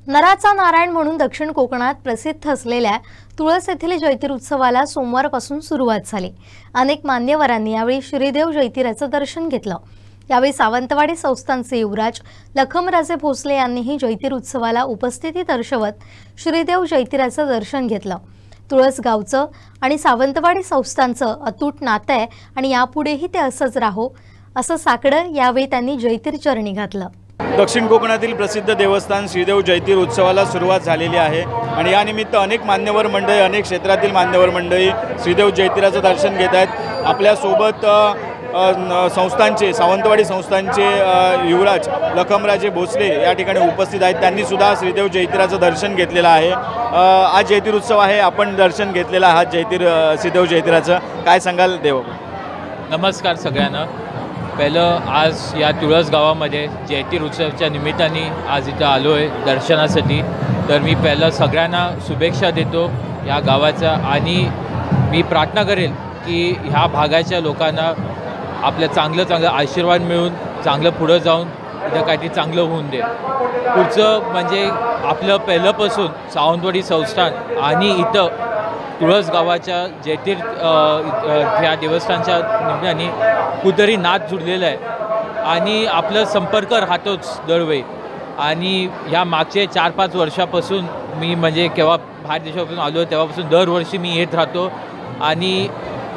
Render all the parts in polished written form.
नराचा नारायण म्हणून दक्षिण कोकणात प्रसिद्ध असलेल्या तुळस येथील जैतिर उत्सवाला सोमवारपासून सुरुवात झाली। अनेक मान्यवरांनी यावेळी श्रीदेव जैतिराचं दर्शन घेतलं। यावेळी सावंतवाडी संस्थानचे युवराज लखमराजे भोसले यांनीही जैतिर उत्सवाला उपस्थिती दर्शवत श्रीदेव जैतिराचं दर्शन घेतलं। तुळस गावचं आणि सावंतवाडी संस्थानचं अतूट नातं आहे आणि यापुढेही ते असंच राहो असं साकडं यावेळी त्यांनी जैतिर चरणी घातलं। दक्षिण कोकणातील प्रसिद्ध देवस्थान श्रीदेव जैतिर उत्सवाला सुरुवात झालेली आहे आणि या निमित्त अनेक मान्यवर मंडळी, अनेक क्षेत्रातील मान्यवर मंडळी श्रीदेव जैतिराचं दर्शन घेत आहेत। आपल्या सोबत संस्थांचे सावंतवाडी संस्थांचे युवराज लखमराजे भोसले या ठिकाणी उपस्थित आहेत। त्यांनी सुद्धा श्रीदेव जैतिराचं दर्शन घेतलेलं आहे। आज जैतिर उत्सव आहे, आपण दर्शन घेतलेलं आहात श्रीदेव जैतिराचं, काय सांगाल देव? नमस्कार सगळ्यांना। पहिलं आज या तुळस गावामध्ये जैतिर उत्सवाच्या निमित्ताने आज इथं आलो आहे दर्शनासाठी। तर मी पहिलं सगळ्यांना शुभेच्छा देतो या गावाचा आणि मी प्रार्थना करेल की ह्या भागाच्या लोकांना आपलं चांगलं आशीर्वाद मिळून चांगलं पुढं जाऊन इथं काहीतरी चांगलं होऊन दे। पुढचं म्हणजे आपलं पहिल्यापासून सावंतवाडी संस्थान आणि इथं तुळस गावाच्या जैतिर ह्या देवस्थानच्या निमित्ताने कुठेतरी नात जुळलेला आहे आणि आपलं संपर्क राहतोच दरवेळी। आणि ह्या मागचे 4-5 वर्षापासून मी म्हणजे केव्हा बाहेर देशापासून आलो तेव्हापासून दरवर्षी मी येत राहतो आणि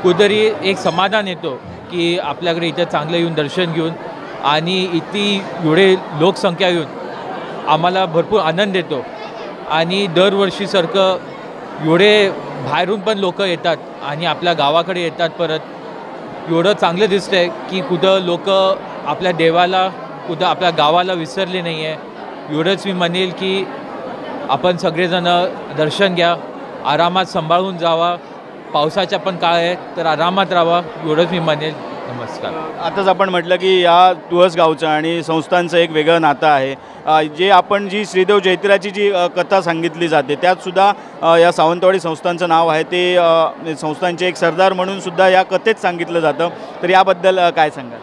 कुठेतरी एक समाधान येतो की आपल्याकडे इथं चांगलं येऊन दर्शन घेऊन आणि इतकी एवढे लोकसंख्या येऊन आम्हाला भरपूर आनंद येतो। आणि दरवर्षीसारखं एवढे बाहेरून पण लोक येतात आणि आपल्या गावाकडे येतात परत। एवढं चांगलं दिसतं आहे की कुठं लोक आपल्या देवाला कुठं आपल्या गावाला विसरले नाही आहे। एवढंच मी म्हणेल की आपण सगळेजण दर्शन घ्या, आरामात सांभाळून जावा। पावसाचा पण काळ आहे तर आरामात राहावा, एवढंच मी म्हणेल। नमस्कार। आताच आपण म्हटलं की या तुळस गावचं आणि संस्थांचं एक वेगळं नातं आहे। जे आपण जी श्रीदेव जैतिराची जी कथा सांगितली जाते त्यात सुद्धा या सावंतवाडी संस्थांचं नाव आहे। ते संस्थांचे एक सरदार म्हणून सुद्धा या कथेत सांगितलं जातं, तर याबद्दल काय सांगाल?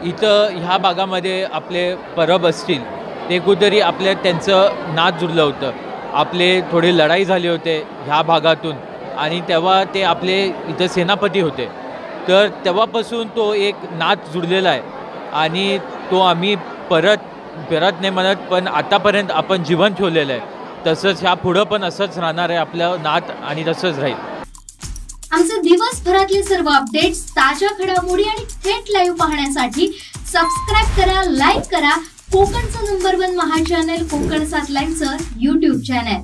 इथं ह्या भागामध्ये आपले परब असतील ते कुठेतरी आपल्या त्यांचं नात जुळलं होतं। आपले थोडी लढाई झाली होते ह्या भागातून आणि तेव्हा ते आपले इथं सेनापती होते, तर तेव्हापासून तो एक नात जुळलेला आहे आणि तो आम्ही परत नाही म्हणत पण आतापर्यंत आपण जीवन ठेवलेलं आहे। तसंच ह्या पुढं पण असंच राहणार आहे आपलं नात आणि तसंच राहील। आमचे दिवसभरातले सर्व अपडेट्स, ताज्या घडामोडी आणि थेट लाईव्ह पाहण्यासाठी सबस्क्राइब करा, लाईक करा कोकणचं नंबर 1 महा चॅनल कोकण 7 लाईव्हचं YouTube चॅनल।